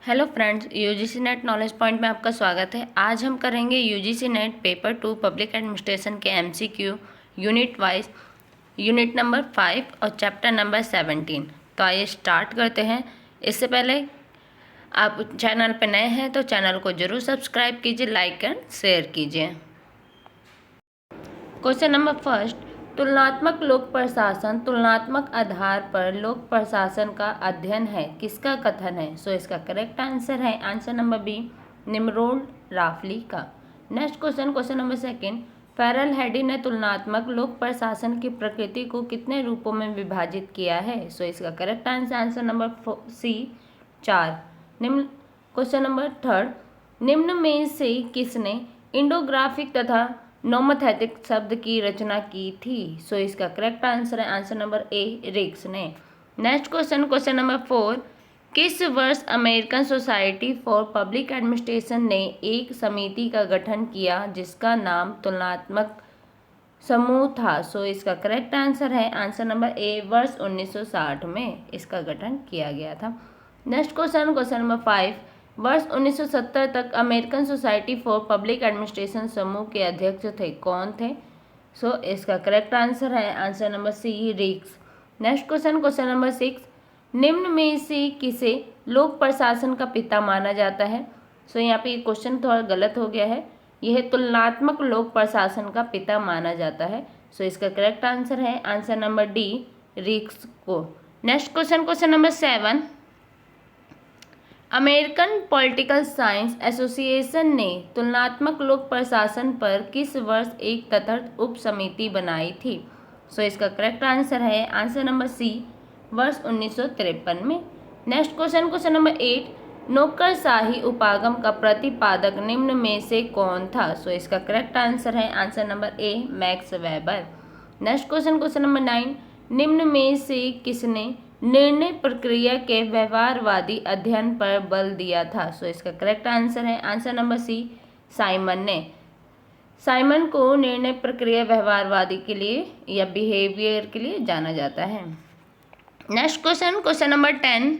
Hello friends, UGC NET knowledge point में आपका स्वागत है। आज हम करेंगे UGC NET paper 2 public administration के MCQ unit wise, unit number 5 और चैप्टर नंबर 17। तो आइए स्टार्ट करते हैं। इससे पहले आप चैनल पर नए हैं तो चैनल को जरूर सब्सक्राइब कीजिए, लाइक एंड शेयर कीजिए। क्वेश्चन नंबर फर्स्ट, तुलनात्मक लोक प्रशासन तुलनात्मक आधार पर लोक प्रशासन का अध्ययन है, किसका कथन है? सो इसका करेक्ट आंसर है आंसर नंबर बी, निम्रोल्ड राफली का। Next question, question number second, Feral Heidi ने तुलनात्मक लोक प्रशासन की प्रकृति को कितने रूपों में विभाजित किया है? सो इसका करेक्ट आंसर नंबर सी, 4। निम्न क्वेश्चन नंबर थर्ड, निम्न में से किसने इंडोग्राफिक तथा नोमोथेटिक शब्द की रचना की थी? सो इसका करेक्ट आंसर है आंसर नंबर ए, रिक्स ने। नेक्स्ट क्वेश्चन, क्वेश्चन नंबर 4, किस वर्ष American society for public administration ने एक समिति का गठन किया जिसका नाम तुलनात्मक समूह था? सो इसका करेक्ट आंसर है आंसर नंबर ए, वर्ष 1960 में इसका गठन किया गया था। नेक्स्ट क्वेश्चन, क्वेश्चन नंबर 5, वर्ष 1970 तक American society for public administration समूह के अध्यक्ष थे, कौन थे? सो इसका करेक्ट आंसर है आंसर नंबर सी, रिक्स। नेक्स्ट क्वेश्चन, क्वेश्चन नंबर 6, निम्न में से किसे लोक प्रशासन का पिता माना जाता है? सो यहाँ पे ये क्वेश्चन थोड़ा गलत हो गया है, यह तुलनात्मक लोक प्रशासन का पिता माना जाता है। सो इसका करेक्ट आंसर है आंसर नंबर डी, रिक्स को। Next question, question number 7, American political science association ने तुलनात्मक लोक प्रशासन पर किस वर्ष एक तटस्थ उप समिति बनाई थी? सो इसका करेक्ट आंसर है आंसर नंबर सी, वर्ष 1953 में। नेक्स्ट क्वेश्चन, क्वेश्चन नंबर 8, नौकरशाही उपागम का प्रतिपादक निम्न में से कौन था? सो इसका करेक्ट आंसर है आंसर नंबर ए, max weber. Next question, question number 9, निम्न में से किसने निर्णय प्रक्रिया के व्यवहारवादी अध्ययन पर बल दिया था? सो इसका करेक्ट आंसर है आंसर नंबर सी, साइमन ने। साइमन को निर्णय प्रक्रिया व्यवहारवादी के लिए या बिहेवियर के लिए जाना जाता है। नेक्स्ट क्वेश्चन, क्वेश्चन नंबर 10,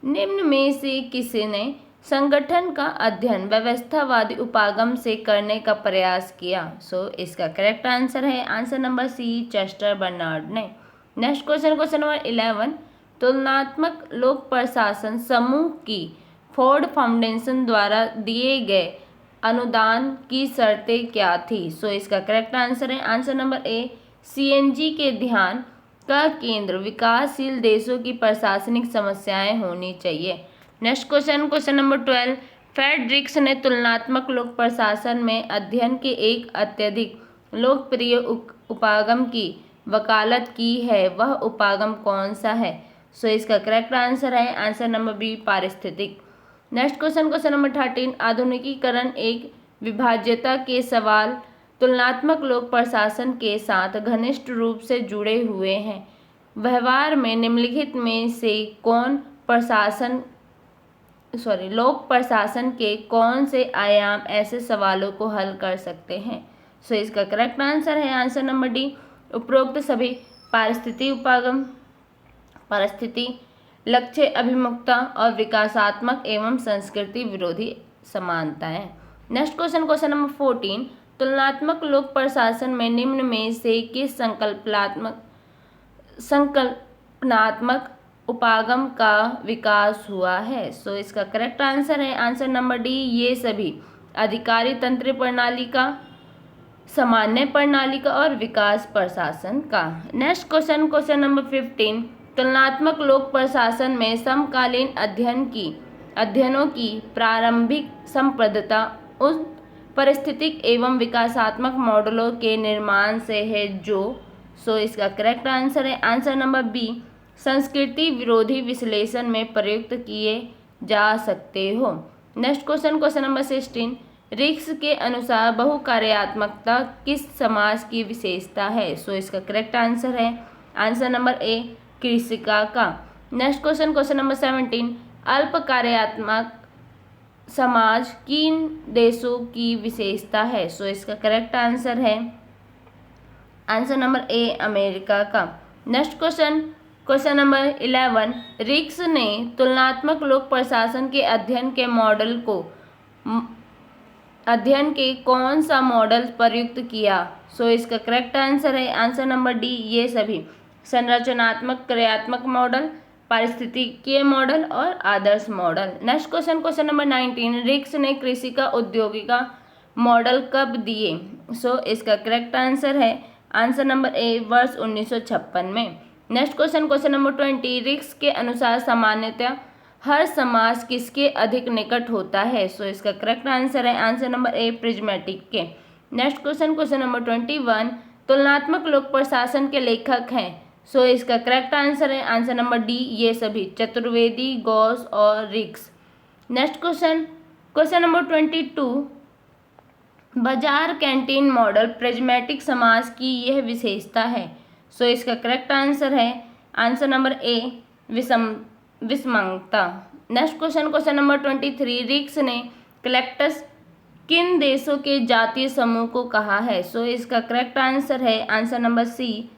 निम्न में से किसने संगठन का अध्ययन व्यवस्थावादी उपागम से करने का प्रयास किया? सो इसका करेक्ट आंसर है answer number C, Chester Barnard ने। नेक्स्ट क्वेश्चन, क्वेश्चन नंबर 11, तुलनात्मक लोक प्रशासन समूह की फोर्ड फाउंडेशन द्वारा दिए गए अनुदान की शर्तें क्या थी? सो इसका करेक्ट आंसर है आंसर नंबर ए, सीएनजी के ध्यान का केंद्र विकासशील देशों की प्रशासनिक समस्याएं होनी चाहिए। Next question, question number 12, Fredericks ने तुलनात्मक लोक प्रशासन में अध्ययन के एक अत्यधिक लोकप्रिय उपागम की वकालत की है, वह उपागम कौन सा है? सो इसका करेक्ट आंसर है आंसर नंबर बी, पारिस्थितिक। नेक्स्ट क्वेश्चन, क्वेश्चन नंबर 13, आधुनिकीकरण एक विभाज्यता के सवाल तुलनात्मक लोक प्रशासन के साथ घनिष्ठ रूप से जुड़े हुए हैं। व्यवहार में निम्नलिखित में से कौन लोक प्रशासन के कौन से आयाम ऐसे सवालों को हल कर सकते हैं? सो इसका करेक्ट आंसर है आंसर नंबर डी, उपरोक्त सभी परिस्थिति लक्ष्य अभिमुखता और विकासात्मक एवं संस्कृति विरोधी समानताएं। नेक्स्ट क्वेश्चन, क्वेश्चन नंबर 14, तुलनात्मक लोक प्रशासन में निम्न में से किस संकल्पनात्मक उपागम का विकास हुआ है? सो इसका करेक्ट आंसर है आंसर नंबर डी, ये सभी अधिकारी तंत्र प्रणाली का, सामान्य प्रणाली का और विकास प्रशासन का। नेक्स्ट क्वेश्चन, क्वेश्चन नंबर 15, तुलनात्मक लोक प्रशासन में समकालीन अध्ययनों की प्रारंभिक संप्रभुता उन परिस्थितिक एवं विकासात्मक मॉडलों के निर्माण से है जो। सो इसका करेक्ट आंसर है आंसर नंबर बी, संस्कृति विरोधी विश्लेषण में प्रयुक्त किए जा सकते हो। नेक्स्ट क्वेश्चन, क्वेश्चन नंबर 16, रिक्स के अनुसार बहुकार्यात्मकता किस समाज की विशेषता है? सो इसका करेक्ट आंसर है आंसर नंबर ए, कृषिका का। नेक्स्ट क्वेश्चन, क्वेश्चन नंबर 17, अल्प कार्यात्मक समाज किन देशों की विशेषता है? सो इसका करेक्ट आंसर है आंसर नंबर ए, अमेरिका का। नेक्स्ट क्वेश्चन, क्वेश्चन नंबर 11, रिक्स ने तुलनात्मक लोक प्रशासन के अध्ययन के कौन सा मॉडल प्रयुक्त किया? सो इसका करेक्ट आंसर है आंसर नंबर डी, ये सभी। संरचनात्मक, क्रियात्मक मॉडल, पारिस्थितिकीय मॉडल और आदर्श model. Next question, question number 19, Riggs ने कृषि का औद्योगिका मॉडल कब दिए? सो इसका करेक्ट आंसर है आंसर नंबर ए, वर्ष 1956 में। नेक्स्ट क्वेश्चन, क्वेश्चन नंबर 20, रिक्स के अनुसार सामान्यतः हर समाज किसके अधिक निकट होता है? सो इसका करेक्ट आंसर है आंसर नंबर ए, प्रिज्मेटिक के। नेक्स्ट क्वेश्चन, क्वेश्चन नंबर 21, तुलनात्मक लोक प्रशासन के लेखक हैं? सो इसका करेक्ट आंसर है आंसर नंबर डी, ये सभी, चतुर्वेदी, गॉस और रिक्स। नेक्स्ट क्वेश्चन, क्वेश्चन नंबर 22, बाजार कैंटीन मॉडल प्रिज्मेटिक समाज की यह विशेषता है? सो इसका करेक्ट आंसर है आंसर नंबर ए, विषमता। नेक्स्ट क्वेश्चन, क्वेश्चन नंबर 23, रिक्स ने कलेक्टस किन देशों के जातीय समूह को कहा है? सो इसका करेक्ट आंसर है आंसर नंबर सी,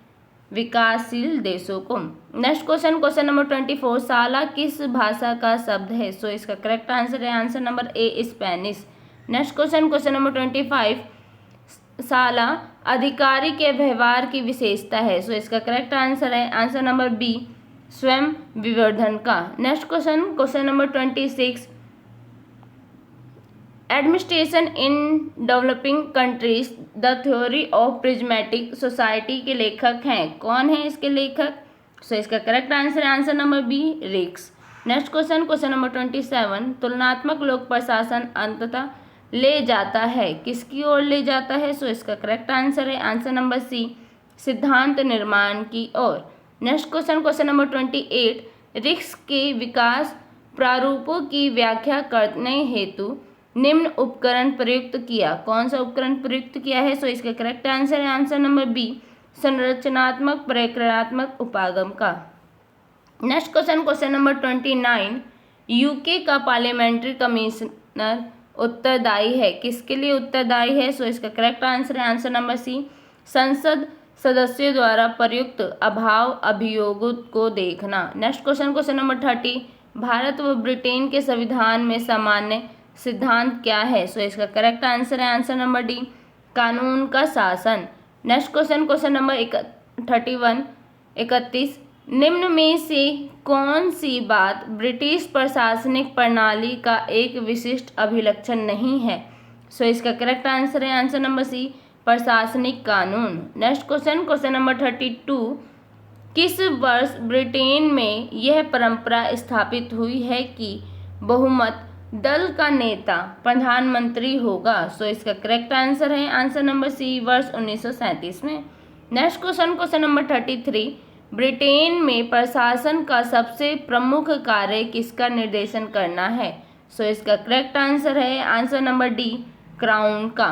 विकासशील देशों को। नेक्स्ट क्वेश्चन, क्वेश्चन नंबर 24, साला किस भाषा का शब्द है? सो इसका करेक्ट आंसर है आंसर नंबर ए, Spanish. Next question, question number 25, साला अधिकारी के व्यवहार की विशेषता है? सो इसका करेक्ट आंसर है आंसर नंबर बी, स्वयं विवर्धन का। Next question, question number 26, administration in developing countries the theory of prismatic society के लेखक हैं? कौन है इसके लेखक? सो इसका करेक्ट आंसर है आंसर नंबर बी, रिक्स। नेक्स्ट क्वेश्चन, क्वेश्चन नंबर 27, तुलनात्मक लोक प्रशासन अंततः ले जाता है किसकी ओर ले जाता है? सो इसका करेक्ट आंसर है आंसर नंबर सी, सिद्धांत निर्माण की ओर। नेक्स्ट क्वेश्चन, क्वेश्चन नंबर 28, रिक्स के विकास प्रारूपों की व्याख्या करने हेतु निम्न उपकरण प्रयुक्त किया? कौन सा उपकरण प्रयुक्त किया है? सो इसका करेक्ट आंसर है आंसर नंबर बी, संरचनात्मक प्रक्रियात्मक उपागम का। Next question, question number 29, UK का पार्लियामेंट्री कमिश्नर उत्तरदायी है किसके लिए उत्तरदायी है? सो इसका करेक्ट आंसर है आंसर नंबर सी, संसद सदस्यों द्वारा प्रयुक्त अभाव अभियोगों को देखना। Next question, question number 30, Bharat व ब्रिटेन के संविधान में सामान्य सिद्धांत क्या है? सो इसका करेक्ट आंसर है आंसर नंबर डी, कानून का शासन। नेक्स्ट क्वेश्चन, क्वेश्चन नंबर 31, निम्न में से कौन सी बात ब्रिटिश प्रशासनिक प्रणाली का एक विशिष्ट अभिलक्षण नहीं है? सो इसका करेक्ट आंसर है आंसर नंबर सी, प्रशासनिक कानून। नेक्स्ट क्वेश्चन, क्वेश्चन नंबर 32, किस वर्ष ब्रिटेन में यह परंपरा स्थापित हुई है कि बहुमत दल का नेता प्रधानमंत्री होगा? सो इसका करेक्ट आंसर है आंसर नंबर सी, वर्ष 1937 में। Next question, question number 33, Britain में प्रशासन का सबसे प्रमुख कार्य किसका निर्देशन करना है? सो इसका करेक्ट आंसर है आंसर नंबर डी, क्राउन का।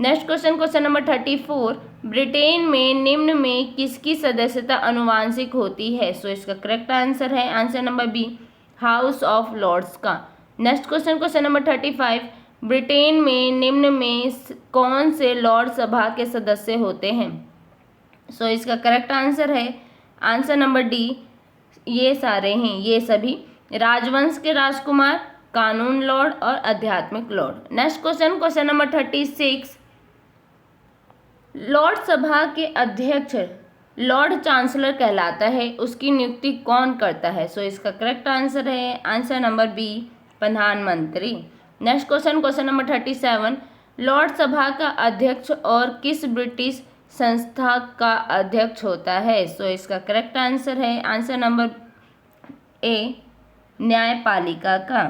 Next question, question number 34, Britain में निम्न में किसकी सदस्यता आनुवांशिक होती है? सो इसका करेक्ट आंसर है answer number B, house of lords का। Next question, question number 35, Britain में निम्न में कौन से लॉर्ड सभा के सदस्य होते हैं? सो इसका करेक्ट आंसर है आंसर नंबर डी, ये सारे हैं, ये सभी, राजवंश के राजकुमार, कानून लॉर्ड और आध्यात्मिक Lord. Next question, question number 36, Lord सभा के अध्यक्ष लॉर्ड चांसलर कहलाता है, उसकी नियुक्ति कौन करता है? सो इसका करेक्ट आंसर है आंसर नंबर बी, प्रधानमंत्री। Next question, question number 37, Lord सभा का अध्यक्ष और किस ब्रिटिश संस्था का अध्यक्ष होता है? सो इसका करेक्ट आंसर है आंसर नंबर ए, न्यायपालिका का।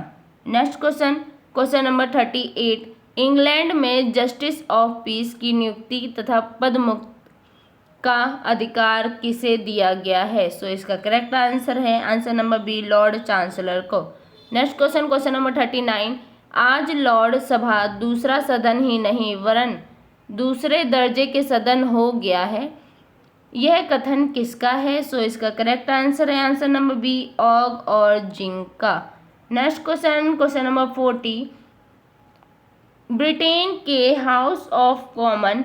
Next question, question number 38, England में जस्टिस ऑफ पीस की नियुक्ति तथा पदमुक्त का अधिकार किसे दिया गया है? सो इसका करेक्ट आंसर है answer number B, lord chancellor को। नेक्स्ट क्वेश्चन, क्वेश्चन नंबर 39, आज लॉर्ड सभा दूसरा सदन ही नहीं वरन दूसरे दर्जे के सदन हो गया है, यह कथन किसका है? सो इसका करेक्ट आंसर है आंसर नंबर बी, ऑग और जिंक का। Next question, question number 40, Britain के हाउस ऑफ कॉमन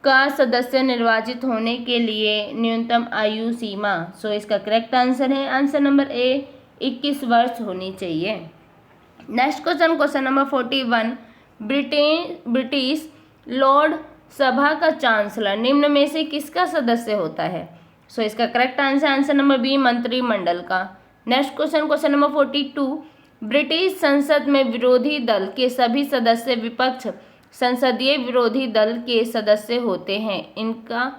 का सदस्य निर्वाचित होने के लिए न्यूनतम आयु सीमा? सो इसका करेक्ट आंसर है आंसर नंबर ए 21 वर्ष होनी चाहिए। Next question number 41, British Lord सभा का चांसलर निम्न में से किसका सदस्य होता है? सो इसका करेक्ट आंसर नंबर बी मंत्रिमंडल का। नेक्स्ट क्वेश्चन नंबर 42, ब्रिटिश संसद में विरोधी दल के सभी सदस्य विपक्ष संसदीय विरोधी दल के सदस्य होते हैं, इनका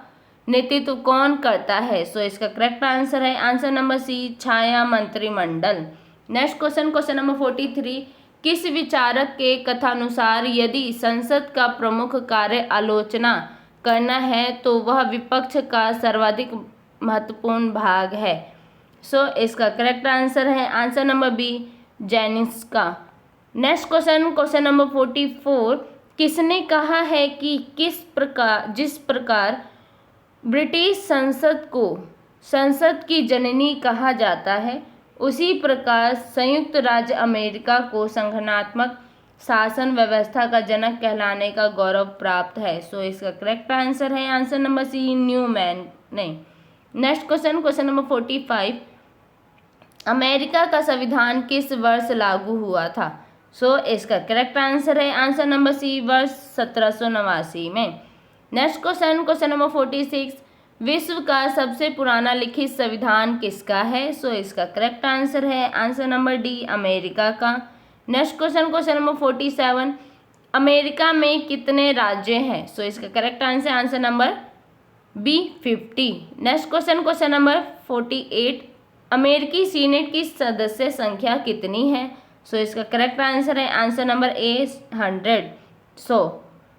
नेतृत्व कौन करता है? सो इसका करेक्ट आंसर है आंसर नंबर सी छाया मंत्रिमंडल। नेक्स्ट क्वेश्चन नंबर 43, किस विचारक के कथानुसार यदि संसद का प्रमुख कार्य आलोचना करना है तो वह विपक्ष का सर्वाधिक महत्वपूर्ण भाग है? सो इसका करेक्ट आंसर है आंसर नंबर बी जेनिस का। नेक्स्ट क्वेश्चन नंबर 44, किसने कहा है कि जिस प्रकार ब्रिटिश संसद को संसद की जननी कहा जाता है उसी प्रकार संयुक्त राज्य अमेरिका को संगठनात्मक शासन व्यवस्था का जनक कहलाने का गौरव प्राप्त है? सो इसका करेक्ट आंसर है आंसर नंबर सी न्यूमैन नहीं। नेक्स्ट क्वेश्चन नंबर 45, अमेरिका का संविधान किस वर्ष लागू हुआ था? सो इसका करेक्ट आंसर है आंसर नंबर सी वर्ष 1789 में। नेक्स्ट क्वेश्चन नंबर 46, विश्व का सबसे पुराना लिखित संविधान किसका है? सो इसका करेक्ट आंसर है आंसर नंबर डी अमेरिका का। नेक्स्ट क्वेश्चन नंबर 47, अमेरिका में कितने राज्य हैं? सो इसका correct answer number B 50। Next question number 48, अमेरिकी सीनेट की सदस्य संख्या कितनी है? सो इसका करेक्ट आंसर है आंसर नंबर ए 100।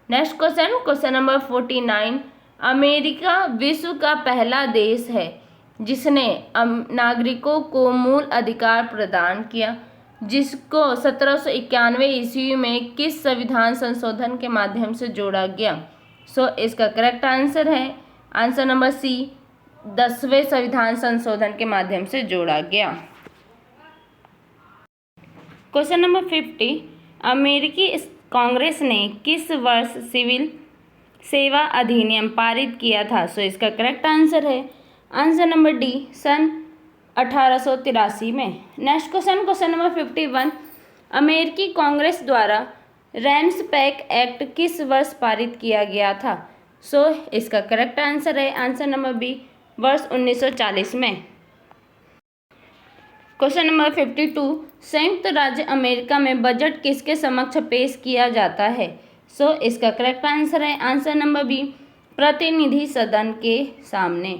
नेक्स्ट क्वेश्चन नंबर 49, अमेरिका विश्व का पहला देश है जिसने नागरिकों को मूल अधिकार प्रदान किया, जिसको 1791 ईस्वी में किस संविधान संशोधन के माध्यम से जोड़ा गया? सो इसका करेक्ट आंसर है आंसर नंबर सी 10वें संविधान संशोधन के माध्यम से जोड़ा गया। क्वेश्चन नंबर 50, अमेरिकी कांग्रेस ने किस वर्ष सिविल सेवा अधिनियम पारित किया था? सो इसका करेक्ट आंसर है आंसर नंबर डी सन 1883 में। नेक्स्ट क्वेश्चन नंबर 51, अमेरिकी कांग्रेस द्वारा रैम्स पैक एक्ट किस वर्ष पारित किया गया था? सो इसका करेक्ट आंसर है आंसर नंबर बी वर्ष 1940 में। क्वेश्चन नंबर 52, संयुक्त राज्य अमेरिका में बजट किसके समक्ष पेश किया जाता है? सो इसका करेक्ट आंसर है आंसर नंबर बी प्रतिनिधि सदन के सामने।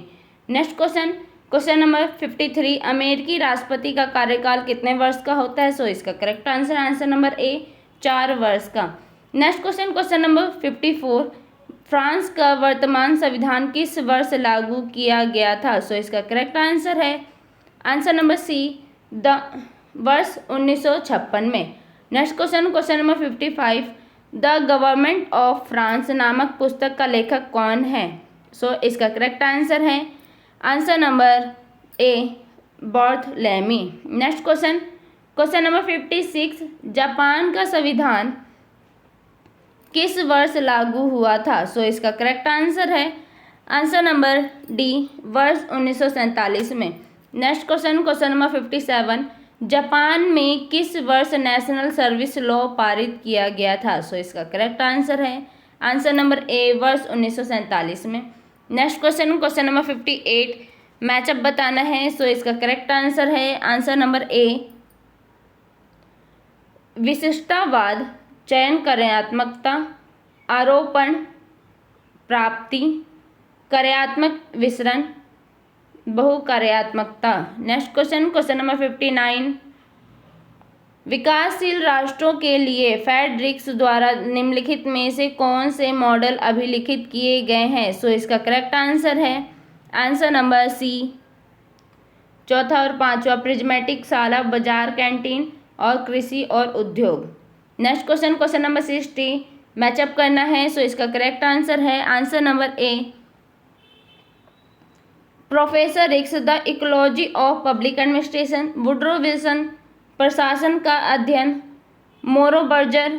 नेक्स्ट क्वेश्चन नंबर 53, अमेरिकी राष्ट्रपति का कार्यकाल कितने वर्ष का होता है? सो इसका करेक्ट आंसर नंबर ए 4 वर्ष का। नेक्स्ट क्वेश्चन नंबर 54, फ्रांस का वर्तमान संविधान किस वर्ष लागू किया गया था? सो इसका करेक्ट आंसर है आंसर नंबर सी वर्ष 1956 में। Next question number 55, the government of France नामक पुस्तक का लेखक कौन है? सो इसका करेक्ट आंसर है answer number A Barthelemy. Next question number 56, Japan का संविधान किस वर्ष लागू हुआ था? सो इसका करेक्ट आंसर है आंसर नंबर डी वर्ष 1947 में। नेक्स्ट क्वेश्चन नंबर 57, जापान में किस वर्ष नेशनल सर्विस लॉ पारित किया गया था? सो इसका करेक्ट आंसर है आंसर नंबर ए वर्ष 1947 में। नेक्स्ट क्वेश्चन नंबर 58, मैचअप बताना है। सो इसका करेक्ट आंसर है आंसर नंबर ए विशिष्टतावाद, चयन कार्यात्मकता, आरोपण प्राप्ति, कार्यात्मक विसरण, बहुकार्यात्मकता। नेक्स्ट क्वेश्चन नंबर 59, विकासशील राष्ट्रों के लिए फेडरिक्स द्वारा निम्नलिखित में से कौन से मॉडल अभिलिखित किए गए हैं? सो इसका करेक्ट आंसर है आंसर नंबर सी चौथा और पांचवा, प्रिज्मेटिक शाला, बाजार, कैंटीन और कृषि और उद्योग। नेक्स्ट क्वेश्चन नंबर 60, मैचअप करना है। सो इसका करेक्ट आंसर है आंसर नंबर ए प्रोफेसर रिक्स, the ecology of public administration, Woodrow Wilson, प्रशासन का अध्ययन, मोरो Berger,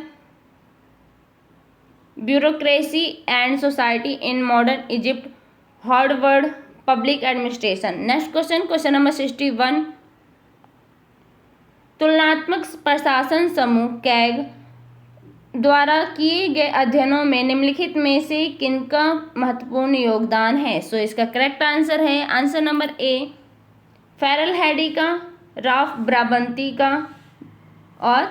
bureaucracy and society in modern Egypt, Harvard public administration. Next question, question number 61, तुलनात्मक प्रशासन समूह कैग द्वारा किए गए अध्ययनों में निम्नलिखित में से किनका महत्वपूर्ण योगदान है? सो इसका करेक्ट आंसर है आंसर नंबर ए, फेरल हैडी का, राफ ब्राबंती का और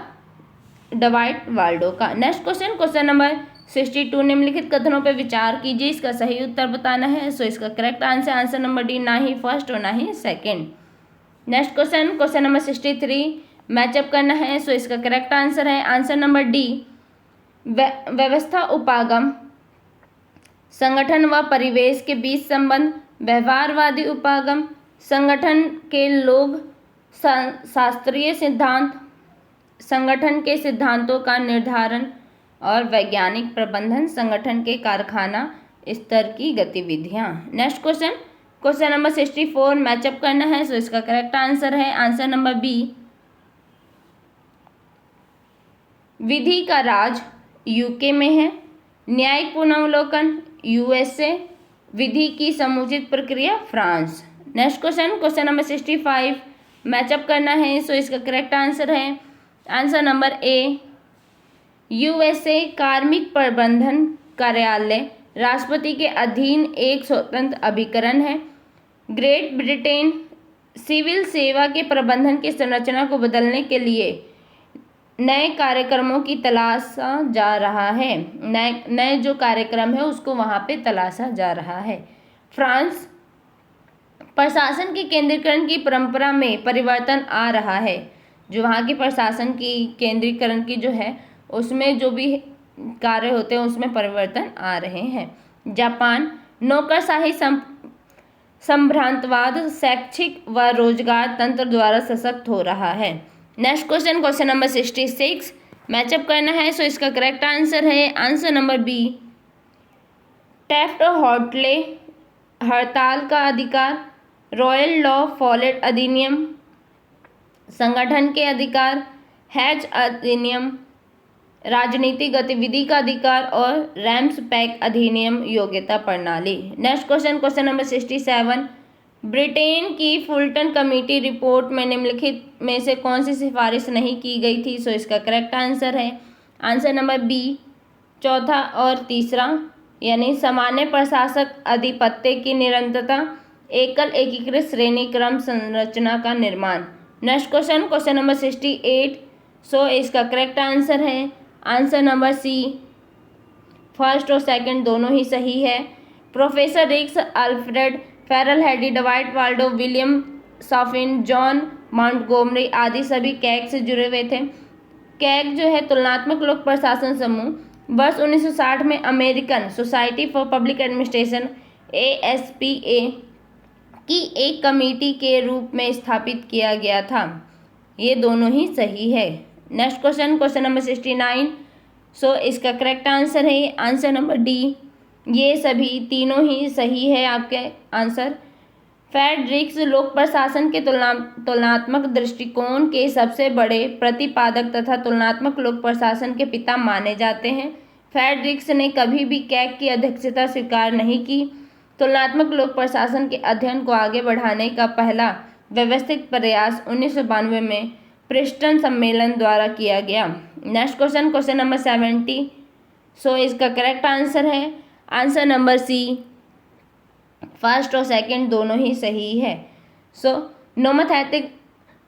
डवाइट वाल्डो का। नेक्स्ट क्वेश्चन, क्वेश्चन नंबर 62, निम्नलिखित कथनों पर विचार कीजिए, इसका सही उत्तर बताना है। सो इसका करेक्ट आंसर नंबर डी, ना ही फर्स्ट और ना ही second. Next question, question number 63, matchup करना है। सो इसका करेक्ट आंसर है आंसर नंबर डी, व्यवस्था उपागम, संगठन व परिवेश के बीच संबंध, व्यवहारवादी उपागम, संगठन के लोग, शास्त्रीय सिद्धांत, संगठन के सिद्धांतों का निर्धारण और वैज्ञानिक प्रबंधन, संगठन के कारखाना स्तर की गतिविधियां। Next question, question number 64, match up करना है। सो इसका करेक्ट आंसर है आंसर नंबर बी, विधि का राज यूके में है, न्यायिक पुनर्वलोकन यूएसए, विधि की समुचित प्रक्रिया France. Next question, question number 65, match up करना है। सो इसका करेक्ट आंसर है आंसर नंबर ए, यूएसए कार्मिक प्रबंधन कार्यालय राष्ट्रपति के अधीन एक स्वतंत्र अभिकरण है। ग्रेट ब्रिटेन सिविल सेवा के प्रबंधन की संरचना को बदलने के लिए नए कार्यक्रमों की तलाशा जा रहा है। नए जो कार्यक्रम है उसको वहाँ पे तलाशा जा रहा है। फ्रांस प्रशासन के केंद्रीकरण की परंपरा में परिवर्तन आ रहा है। जो वहाँ की प्रशासन की केंद्रीकरण की जो है उसमें जो भी कार्य होते हैं उसमें परिवर्तन आ रहे हैं। जापान नौकरशाही संभ्रांतवाद शैक्षिक व रोजगार तंत्र द्वारा सशक्त हो रहा है। Next question, question number 66, match up करना है। सो इसका करेक्ट आंसर है answer number B, Taft Hartley हड़ताल का अधिकार, रॉयल लॉ फॉलेट अधिनियम, संगठन के अधिकार, हैच अधिनियम, राजनीतिक गतिविधि का अधिकार और रैम्स पैक अधिनियम योग्यता प्रणाली। Next question, question number 67, Britain की फुलटन कमेटी रिपोर्ट में निम्नलिखित में से कौन सी सिफारिश नहीं की गई थी? सो इसका करेक्ट आंसर है आंसर नंबर बी, चौथा और तीसरा, यानी सामान्य प्रशासक आधिपत्य की निरंतरता, एकल एकीकृत श्रेणी क्रम संरचना का निर्माण। Next question, question number 68, so इसका करेक्ट आंसर है आंसर नंबर सी, फर्स्ट और सेकंड दोनों ही सही है। Professor Riggs, Alfred Ferrel Heady, Dwight Waldo, William Siffin, John Montgomery आदि सभी कैग से जुड़े हुए थे। कैग जो है तुलनात्मक लोक प्रशासन समूह वर्ष 1960 में American society for public administration ASPA की एक कमेटी के रूप में स्थापित किया गया था। ये दोनों ही सही है। नेक्स्ट क्वेश्चन, क्वेश्चन नंबर 69, सो इसका करेक्ट आंसर है आंसर नंबर डी, ये सभी तीनों ही सही है आपके आंसर। फ्रेडरिक्स लोक प्रशासन के तुलनात्मक दृष्टिकोण के सबसे बड़े प्रतिपादक तथा तुलनात्मक लोक प्रशासन के पिता माने जाते हैं। फ्रेडरिक्स ने कभी भी कैग की अध्यक्षता स्वीकार नहीं की। तुलनात्मक लोक प्रशासन के अध्ययन को आगे बढ़ाने का पहला व्यवस्थित प्रयास 1992 में प्रिंसटन सम्मेलन द्वारा किया गया। नेक्स्ट क्वेश्चन, क्वेश्चन नंबर 70, सो इसका करेक्ट आंसर है आंसर नंबर सी, फर्स्ट और सेकंड दोनों ही सही है। सो नोमोथेटिक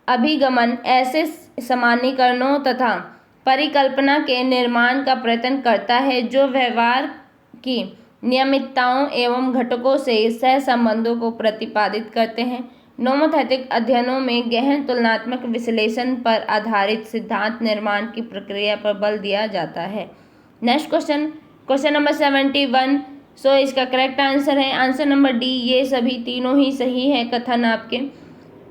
अभिगमन ऐसे सामान्यीकरणों तथा परिकल्पना के निर्माण का प्रयत्न करता है जो व्यवहार की नियमितताओं एवं घटकों से सहसंबंधों को प्रतिपादित करते हैं। नोमोथेटिक अध्ययनों में गहन तुलनात्मक विश्लेषण पर आधारित सिद्धांत निर्माण की प्रक्रिया पर बल दिया जाता है। नेक्स्ट क्वेश्चन, क्वेश्चन नंबर 71, सो इसका करेक्ट आंसर है आंसर नंबर डी, ये सभी तीनों ही सही है कथन आपके।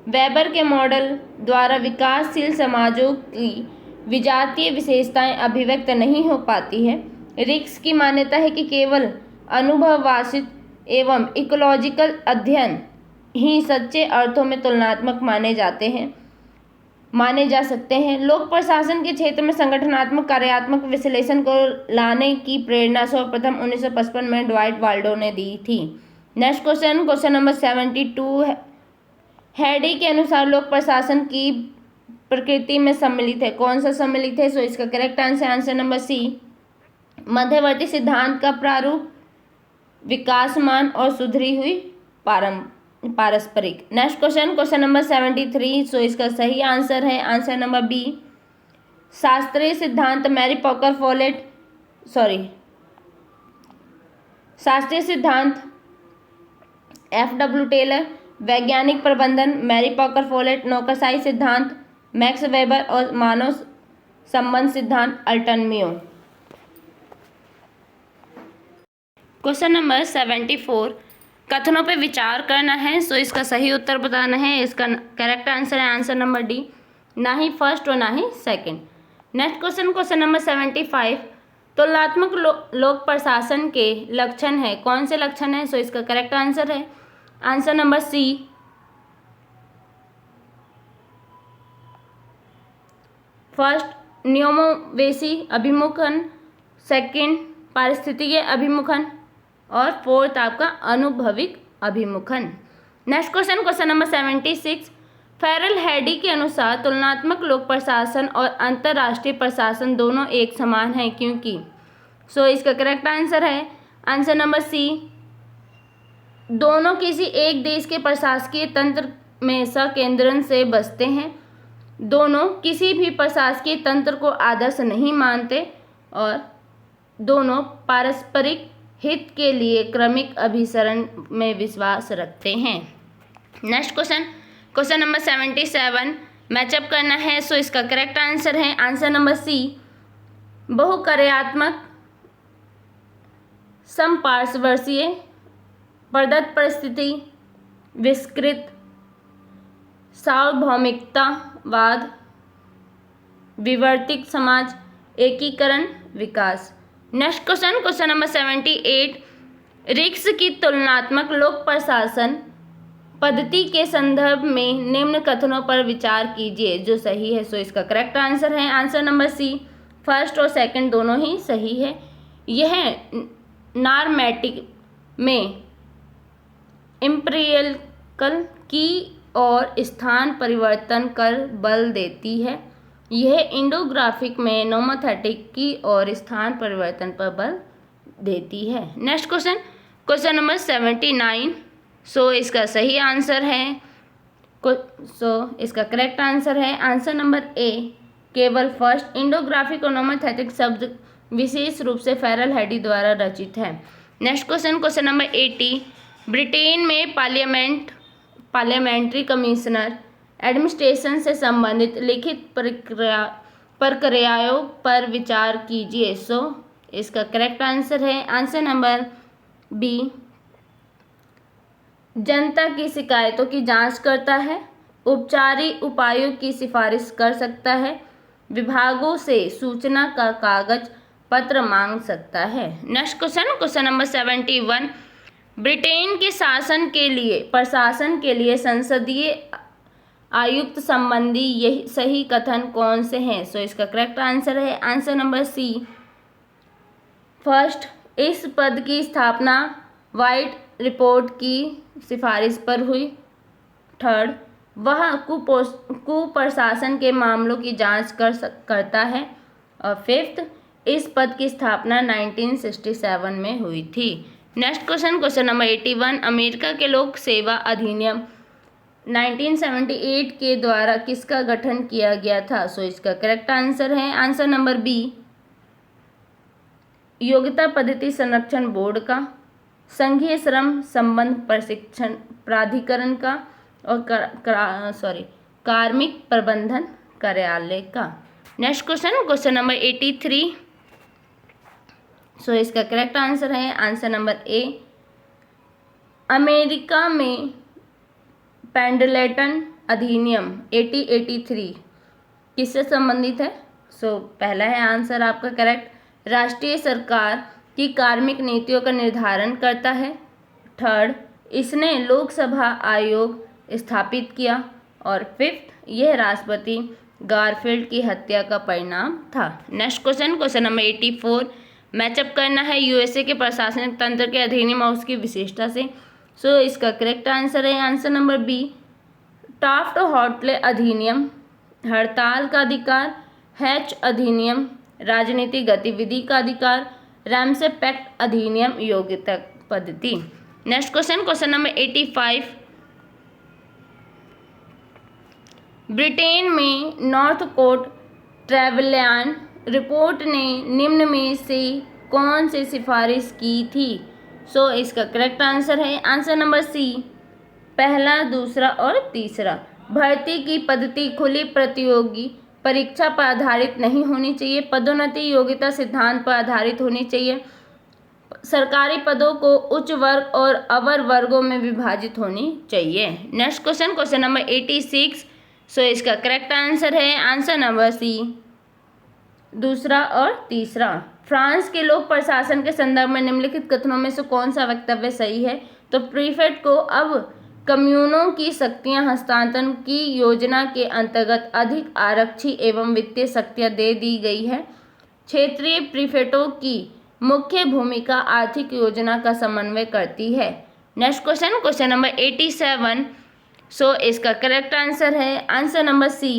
वेबर के मॉडल द्वारा विकासशील समाजों की विजातीय विशेषताएं अभिव्यक्त नहीं हो पाती है। रिक्स की मान्यता है कि केवल अनुभववासित एवं इकोलॉजिकल अध्ययन ही सच्चे अर्थों में तुलनात्मक माने जाते हैं। माने जा सकते हैं। लोक प्रशासन के क्षेत्र में संगठनात्मक कार्यात्मक विश्लेषण को लाने की प्रेरणा सर्वप्रथम 1955 में ड्वाइट वाल्डो ने दी थी। नेक्स्ट क्वेश्चन नंबर 72 है। हेडी के अनुसार लोक प्रशासन की प्रकृति में सम्मिलित है। कौन सा सम्मिलित है? सो इसका करेक्ट आंसर नंबर सी, मध्यवर्ती सिद्धांत का प्रारूप, विकासमान और सुधरी हुई पारस्परिक। Next question number 73। सो इसका सही आंसर है आंसर नंबर बी, शास्त्रीय सिद्धांत शास्त्रीय सिद्धांत FW टेलर, वैज्ञानिक प्रबंधन मैरी पॉकर फोलेट, नौकरशाही सिद्धांत मैक्स वेबर और मानव संबंध सिद्धांत अल्टन मियो। क्वेश्चन नंबर 74, कथनों पे विचार करना है। सो इसका सही उत्तर बताना है। इसका करेक्ट आंसर है आंसर नंबर डी, ना ही फर्स्ट और ना ही सेकंड। नेक्स्ट क्वेश्चन नंबर 75, तुलनात्मक लोक प्रशासन के लक्षण है। कौन से लक्षण है? सो इसका करेक्ट आंसर है आंसर नंबर सी, फर्स्ट नियमोवेशी अभिमुखन, सेकंड पारिस्थितिकीय अभिमुखन और फोर्थ आपका अनुभविक अभिमुखन। Next question number 76, Ferrel Heady के अनुसार तुलनात्मक लोक प्रशासन और अंतर्राष्ट्रीय प्रशासन दोनों एक समान है क्योंकि। सो इसका करेक्ट आंसर है आंसर नंबर सी, दोनों किसी एक देश के प्रशासकीय तंत्र में संकेंद्रण से बसते हैं, दोनों किसी भी प्रशासकीय तंत्र को आदर्श नहीं मानते और दोनों पारस्परिक हित के लिए क्रमिक अभिसरण में विश्वास रखते हैं। नेक्स्ट क्वेश्चन नंबर 77, मैचअप करना है। सो इसका करेक्ट आंसर है आंसर नंबर सी, बहुकार्यात्मक, समपार्श्ववर्तीय, प्रदत्त परिस्थिति, विस्तृत, सार्वभौमिकतावाद, विवर्तित समाज, एकीकरण, विकास। नेक्स्ट क्वेश्चन नंबर 78, रिक्स की तुलनात्मक लोक प्रशासन पद्धति के संदर्भ में निम्न कथनों पर विचार कीजिए जो सही है। सो इसका करेक्ट आंसर है आंसर नंबर सी, फर्स्ट और सेकंड दोनों ही सही है। यह नॉर्मेटिक में एम्पिरिकल की और स्थान परिवर्तन कर बल देती है। यह इंडोग्राफिक में नोमोथेटिक की और स्थान परिवर्तन पर बल देती है। Next question number 79। सो इसका सही आंसर है इसका करेक्ट आंसर है आंसर नंबर ए, केवल फर्स्ट। इंडोग्राफिक और नोमोथेटिक शब्द विशेष रूप से फेरल हेडी द्वारा रचित है। नेक्स्ट क्वेश्चन नंबर 80, ब्रिटेन में पार्लियामेंट्री कमिश्नर एडमिनिस्ट्रेशन से संबंधित लिखित प्रक्रियाओं पर विचार कीजिए। सो इसका करेक्ट आंसर है आंसर नंबर बी, जनता की शिकायतों की जांच करता है, उपचारिक उपायों की सिफारिश कर सकता है, विभागों से सूचना का कागज पत्र मांग सकता है। नेक्स्ट क्वेश्चन नंबर 71, ब्रिटेन के प्रशासन के लिए संसदीय आयुक्त संबंधी यही सही कथन कौन से हैं? सो इसका करेक्ट आंसर है आंसर नंबर सी, फर्स्ट। इस पद की स्थापना व्हाइट रिपोर्ट की सिफारिश पर हुई। थर्ड, वह कुप्रशासन के मामलों की जांच करता है। और फिफ्थ, इस पद की स्थापना 1967 में हुई थी। नेक्स्ट क्वेश्चन नंबर 81, अमेरिका के लोक सेवा अधिनियम 1978 के द्वारा किसका गठन किया गया था? सो इसका करेक्ट आंसर है आंसर नंबर बी, योग्यता पद्धति संरक्षण बोर्ड का, संघीय श्रम संबंध प्रशिक्षण प्राधिकरण का और कार्मिक प्रबंधन कार्यालय का। Next question number 83। सो इसका करेक्ट आंसर है आंसर नंबर ए, अमेरिका में पेंडलेटन अधिनियम 1883 किससे संबंधित है? सो पहला है आंसर आपका करेक्ट, राष्ट्रीय सरकार की कार्मिक नीतियों का निर्धारण करता है। थर्ड, इसने लोकसभा आयोग स्थापित किया। और 5th यह राष्ट्रपति गारफील्ड की हत्या का परिणाम था। नेक्स्ट क्वेश्चन नंबर 84, मैचअप करना है यूएसए के प्रशासनिक तंत्र के अधिनियम और उसकी विशेषता से। सो इसका करेक्ट आंसर है answer number B, Taft hotel अधिनियम, हड़ताल का अधिकार, हैच अधिनियम, राजनीतिक गतिविधि का अधिकार, रैमसे पैक्ट अधिनियम, योग्यता पद्धति। नेक्स्ट क्वेश्चन नंबर 85, ब्रिटेन में नॉर्थकोट ट्रैवलियन रिपोर्ट ने निम्न में से कौन सी सिफारिश की थी। सो इसका करेक्ट आंसर है आंसर नंबर सी, पहला, दूसरा और तीसरा। भर्ती की पद्धति खुली प्रतियोगी परीक्षा पर आधारित नहीं होनी चाहिए, पदोन्नति योग्यता सिद्धांत पर आधारित होनी चाहिए, सरकारी पदों को उच्च वर्ग और अवर वर्गों में विभाजित होनी चाहिए। नेक्स्ट क्वेश्चन नंबर 86, सो इसका करेक्ट आंसर है आंसर नंबर सी, दूसरा और तीसरा। फ्रांस के लोक प्रशासन के संदर्भ में निम्नलिखित कथनों में से कौन सा वक्तव्य सही है। तो प्रीफेक्ट को अब कम्यूनों की शक्तियां हस्तांतरण की योजना के अंतर्गत अधिक आरक्षी एवं वित्तीय शक्तियां दे दी गई है। क्षेत्रीय प्रीफेक्टों की मुख्य भूमिका आर्थिक योजना का समन्वय करती है। नेक्स्ट क्वेश्चन नंबर 87, सो इसका करेक्ट आंसर है आंसर नंबर सी,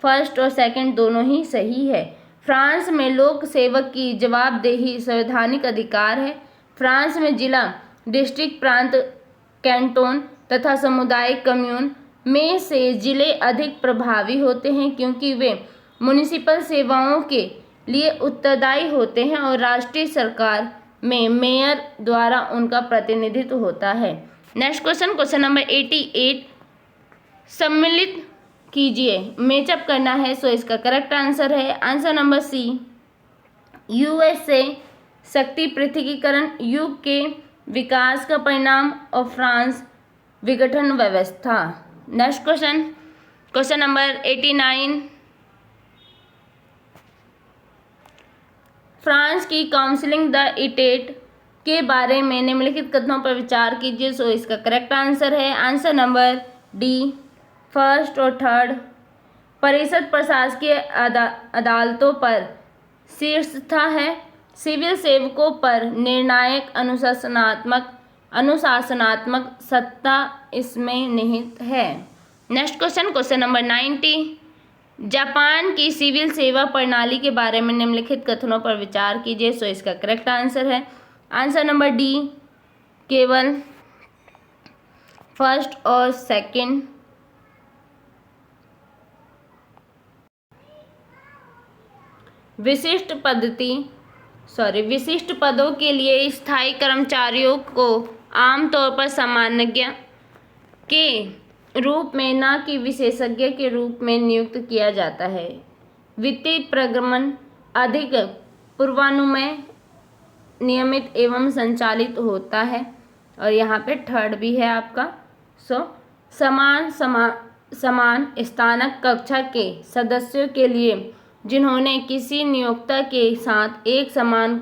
फर्स्ट और सेकंड दोनों ही सही है। फ्रांस में लोक सेवक की जवाबदेही संवैधानिक अधिकार है। फ्रांस में जिला, डिस्ट्रिक्ट, प्रांत, कैंटोन तथा सामुदायिक कम्यून में से जिले अधिक प्रभावी होते हैं क्योंकि वे म्युनिसिपल सेवाओं के लिए उत्तरदायी होते हैं और राष्ट्रीय सरकार में मेयर द्वारा उनका प्रतिनिधित्व होता है। नेक्स्ट क्वेश्चन नंबर 88, सम्मिलित कीजिए, मैचअप करना है। सो इसका करेक्ट आंसर है आंसर नंबर सी, यूएसए शक्ति पृथकीकरण युग के विकास का परिणाम और फ्रांस विघटन व्यवस्था। नेक्स्ट क्वेश्चन नंबर 89, फ्रांस की काउंसिलिंग द इटेट के बारे में निम्नलिखित कथनों पर विचार कीजिए। सो इसका करेक्ट आंसर है आंसर नंबर डी, फर्स्ट और थर्ड। परिषद प्रशासकीय अदालतों पर शीर्षस्थ है, सिविल सेवकों पर निर्णायक अनुशासनात्मक सत्ता इसमें निहित है। नेक्स्ट क्वेश्चन नंबर 90, जापान की सिविल सेवा प्रणाली के बारे में निम्नलिखित कथनों पर विचार कीजिए। सो इसका करेक्ट आंसर है आंसर नंबर डी, केवल फर्स्ट और सेकंड। विशिष्ट पदों के लिए स्थायी कर्मचारियों को आमतौर पर सामान्यज्ञ के रूप में न कि विशेषज्ञ के रूप में नियुक्त किया जाता है। वित्तीय प्रगमन अधिक पूर्वानुमेय, नियमित एवं संचालित होता है। और यहाँ पे थर्ड भी है आपका। समान स्नातक कक्षा के सदस्यों के लिए जिन्होंने किसी नियोक्ता के साथ एक समान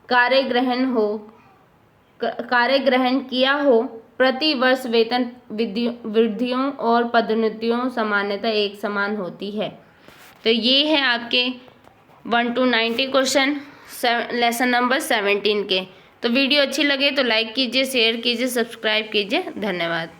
कार्य ग्रहण किया हो, प्रति वर्ष वेतन वृद्धियों और पदोन्नतियों सामान्यतः एक समान होती है। तो ये है आपके 1 to 90 क्वेश्चन लेसन नंबर 17 के। तो वीडियो अच्छी लगे तो लाइक कीजिए, शेयर कीजिए, सब्सक्राइब कीजिए। धन्यवाद।